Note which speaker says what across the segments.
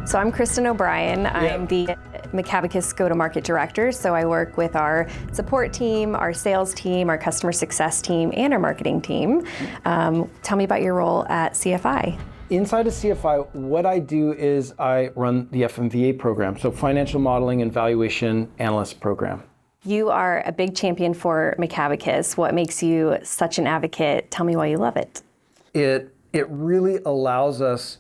Speaker 1: So I'm Kristen O'Brien. I'm the Macabacus go-to-market director. So I work with our support team, our sales team, our customer success team, and our marketing team. Tell me about your role at CFI.
Speaker 2: Inside of CFI, what I do is I run the FMVA program, so Financial Modeling and Valuation Analyst Program.
Speaker 1: You are a big champion for Macabacus. What makes you such an advocate? Tell me why you love it.
Speaker 2: It really allows us,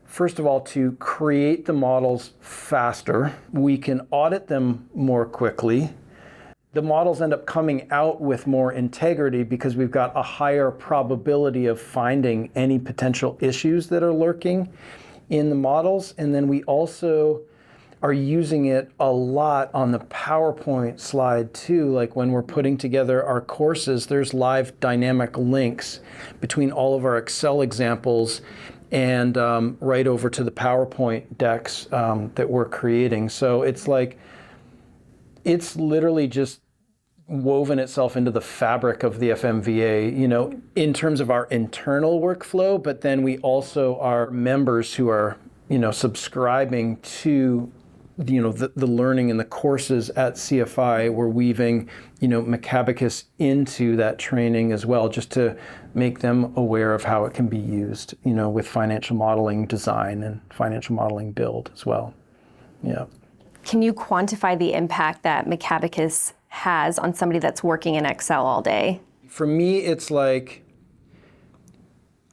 Speaker 2: first of all, to create the models faster. We can audit them more quickly. The models end up coming out with more integrity because we've got a higher probability of finding any potential issues that are lurking in the models. And then we also are using it a lot on the PowerPoint slide too. Like when we're putting together our courses, there's live dynamic links between all of our Excel examples and right over to the PowerPoint decks that we're creating. So it's literally just woven itself into the fabric of the FMVA, in terms of our internal workflow, but then we also are members who are, subscribing to the learning and the courses at CFI. We're weaving, Macabacus into that training as well, just to make them aware of how it can be used, with financial modeling design and financial modeling build as well. Yeah.
Speaker 1: Can you quantify the impact that Macabacus has on somebody that's working in Excel all day?
Speaker 2: For me, it's like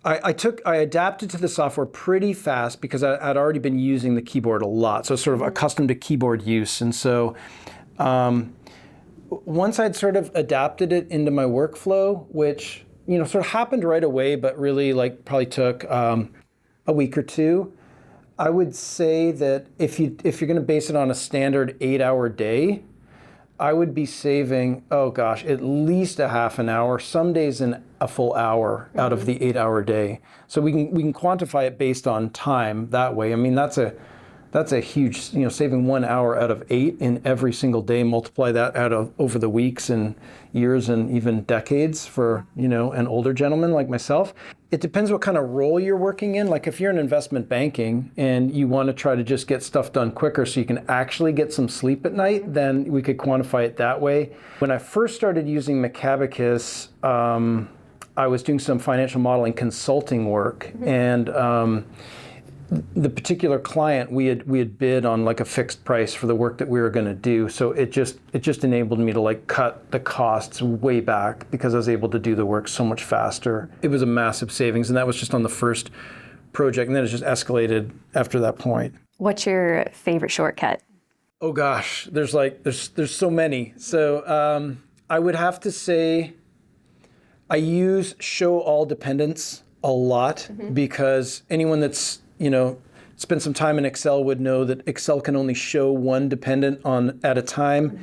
Speaker 2: I adapted to the software pretty fast because I'd already been using the keyboard a lot, so sort of accustomed to keyboard use. And so once I'd sort of adapted it into my workflow, which sort of happened right away, but really probably took a week or two, I would say that if you're going to base it on a standard 8-hour day, I would be saving, at least a half an hour, some days a full hour out of the 8-hour day. So we can quantify it based on time that way. I mean, that's a huge, saving 1 hour out of 8 in every single day, multiply that out over the weeks and years and even decades for, an older gentleman like myself. It depends what kind of role you're working in. Like if you're in investment banking and you want to try to just get stuff done quicker so you can actually get some sleep at night, then we could quantify it that way. When I first started using Macabacus, I was doing some financial modeling consulting work, and the particular client we had bid on a fixed price for the work that we were going to do. So it just enabled me to cut the costs way back because I was able to do the work so much faster. It was a massive savings, and that was just on the first project, and then it just escalated after that point.
Speaker 1: What's your favorite shortcut?
Speaker 2: Oh gosh, there's so many. So I would have to say I use show all dependents a lot because anyone that's spend some time in Excel would know that Excel can only show one dependent at a time.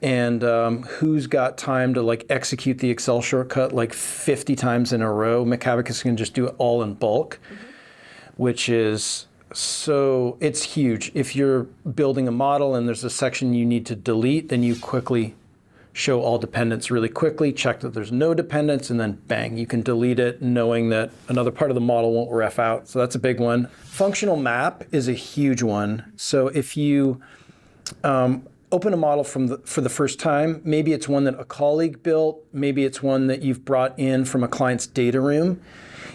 Speaker 2: And who's got time to execute the Excel shortcut 50 times in a row? Macabacus can just do it all in bulk, which is it's huge. If you're building a model and there's a section you need to delete, then you quickly show all dependents really quickly, check that there's no dependents, and then bang, you can delete it knowing that another part of the model won't ref out. So that's a big one. Functional map is a huge one. So if you open a model for the first time, maybe it's one that a colleague built, maybe it's one that you've brought in from a client's data room,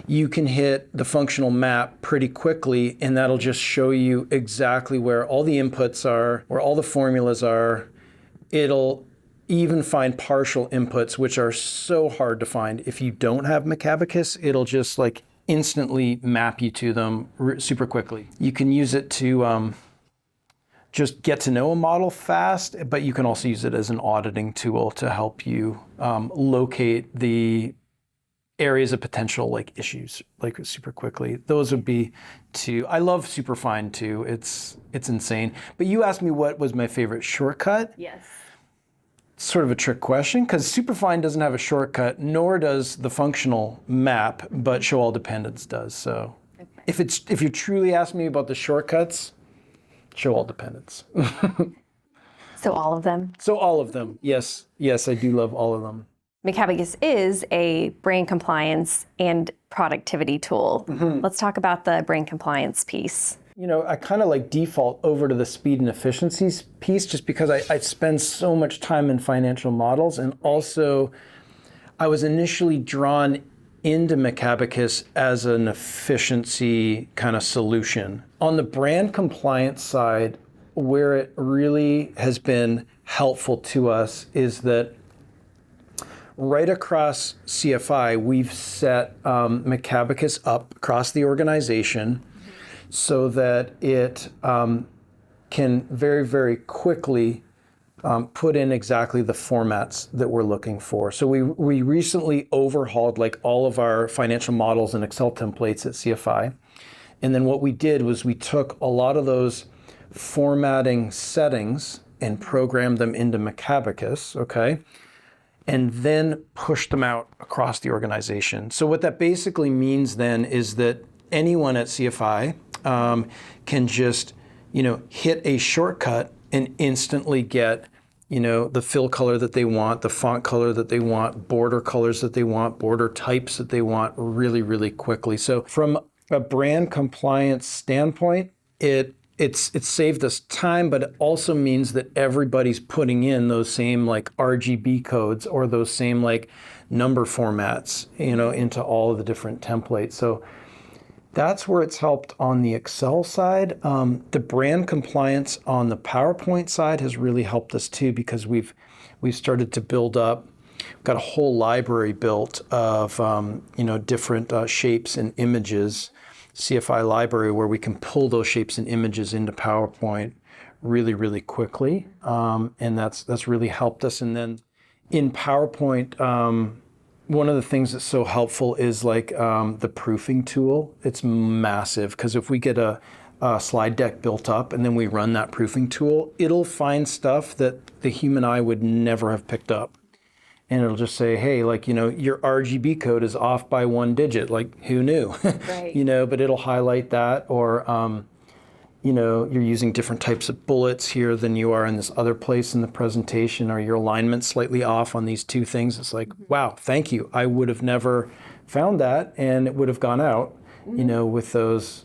Speaker 2: you can hit the functional map pretty quickly, and that'll just show you exactly where all the inputs are, where all the formulas are. It'll even find partial inputs, which are so hard to find. If you don't have Macabacus, it'll just instantly map you to them super quickly. You can use it to just get to know a model fast, but you can also use it as an auditing tool to help you locate the areas of potential issues super quickly. Those would be two. I love Superfine too. It's insane. But you asked me what was my favorite shortcut.
Speaker 1: Yes.
Speaker 2: Sort of a trick question because Superfine doesn't have a shortcut, nor does the functional map, but show all dependents does. So if you truly ask me about the shortcuts, show all dependents.
Speaker 1: So all of them?
Speaker 2: So all of them, yes. Yes, I do love all of them.
Speaker 1: Macabacus is a brain compliance and productivity tool. Let's talk about the brain compliance piece.
Speaker 2: I kind of like default over to the speed and efficiencies piece just because I spend so much time in financial models. And also, I was initially drawn into Macabacus as an efficiency kind of solution. On the brand compliance side, where it really has been helpful to us is that right across CFI, we've set Macabacus up across the organization so that it can very, very quickly put in exactly the formats that we're looking for. So we recently overhauled like all of our financial models and Excel templates at CFI. And then what we did was we took a lot of those formatting settings and programmed them into Macabacus, okay? And then pushed them out across the organization. So what that basically means then is that anyone at CFI can just, hit a shortcut and instantly get, the fill color that they want, the font color that they want, border colors that they want, border types that they want really, really quickly. So from a brand compliance standpoint, it's saved us time, but it also means that everybody's putting in those same like RGB codes or those same like number formats, into all of the different templates. So that's where it's helped on the Excel side. The brand compliance on the PowerPoint side has really helped us too, because we've started to build up, got a whole library built of different shapes and images, CFI library, where we can pull those shapes and images into PowerPoint really, really quickly. And that's really helped us. And then in PowerPoint, one of the things that's so helpful is like the proofing tool. It's massive, because if we get a slide deck built up and then we run that proofing tool, it'll find stuff that the human eye would never have picked up. And it'll just say, hey, like, your RGB code is off by 1 digit. Like, who knew?
Speaker 1: Right.
Speaker 2: But it'll highlight that. Or, you're using different types of bullets here than you are in this other place in the presentation. Or your alignment's slightly off on these two things. It's like, wow, thank you. I would have never found that, and it would have gone out, with those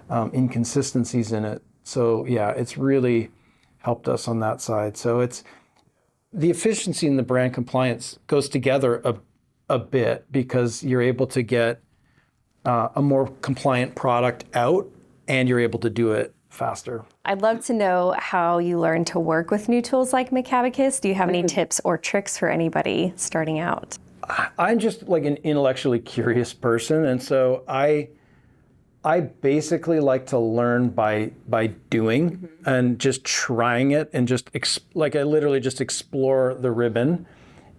Speaker 2: inconsistencies in it. So, yeah, it's really helped us on that side. So it's the efficiency and the brand compliance goes together a bit, because you're able to get a more compliant product out, and you're able to do it faster.
Speaker 1: I'd love to know how you learn to work with new tools like Macabacus. Do you have any tips or tricks for anybody starting out?
Speaker 2: I'm just like an intellectually curious person, and so I basically like to learn by doing and just trying it, and just I literally just explore the ribbon,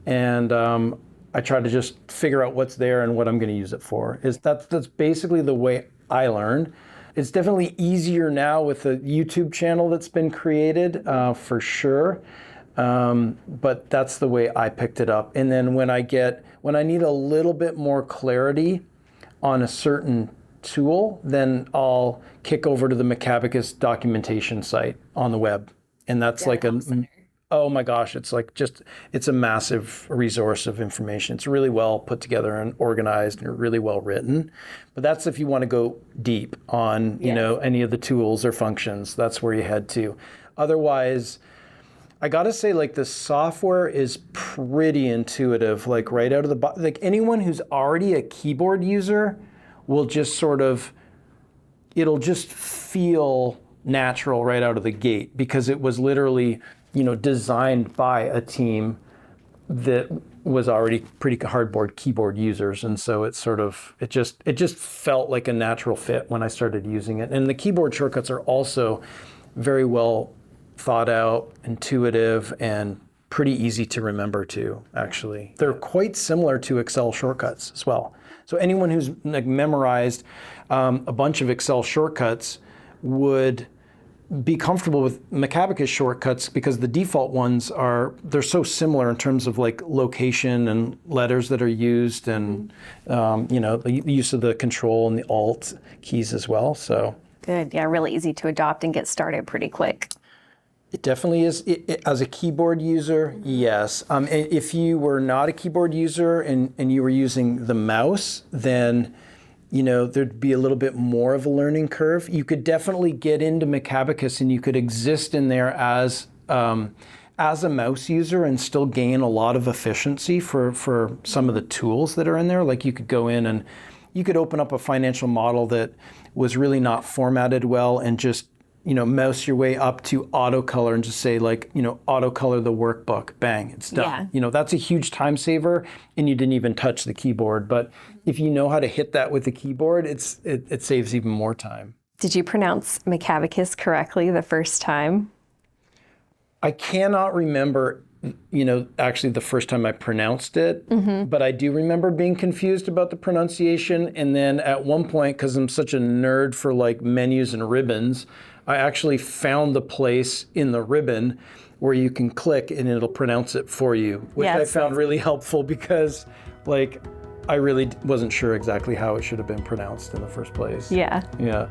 Speaker 2: and I try to just figure out what's there and what I'm going to use it for. That's basically the way I learned. It's definitely easier now with the YouTube channel that's been created, for sure. But that's the way I picked it up. And then when I need a little bit more clarity on a certain tool, then I'll kick over to the Macabacus documentation site on the web. And that's oh my gosh, it's a massive resource of information. It's really well put together and organized and really well written. But that's if you want to go deep on, any of the tools or functions, that's where you head to. Otherwise, I gotta say, like, the software is pretty intuitive, like right out of the box. Like, anyone who's already a keyboard user will just it'll just feel natural right out of the gate, because it was literally, designed by a team that was already pretty hardboard keyboard users. And so it just felt like a natural fit when I started using it. And the keyboard shortcuts are also very well thought out, intuitive, and pretty easy to remember too, actually. They're quite similar to Excel shortcuts as well. So anyone who's memorized a bunch of Excel shortcuts would be comfortable with Macabacus shortcuts, because the default ones they're so similar in terms of like location and letters that are used, and the use of the Control and the Alt keys as well. So
Speaker 1: good, yeah, really easy to adopt and get started pretty quick.
Speaker 2: It definitely is. As a keyboard user, yes. And if you were not a keyboard user and you were using the mouse, then there'd be a little bit more of a learning curve. You could definitely get into Macabacus and you could exist in there as a mouse user and still gain a lot of efficiency for some of the tools that are in there. Like you could go in and you could open up a financial model that was really not formatted well and just, mouse your way up to auto color and just say like, auto color the workbook, bang, it's done.
Speaker 1: Yeah.
Speaker 2: That's a huge time saver and you didn't even touch the keyboard. But if you know how to hit that with the keyboard, it saves even more time.
Speaker 1: Did you pronounce Macabacus correctly the first time?
Speaker 2: I cannot remember, actually the first time I pronounced it, but I do remember being confused about the pronunciation. And then at one point, because I'm such a nerd for like menus and ribbons, I actually found the place in the ribbon where you can click and it'll pronounce it for you, which I found really helpful because like I really wasn't sure exactly how it should have been pronounced in the first place.
Speaker 1: Yeah.
Speaker 2: Yeah.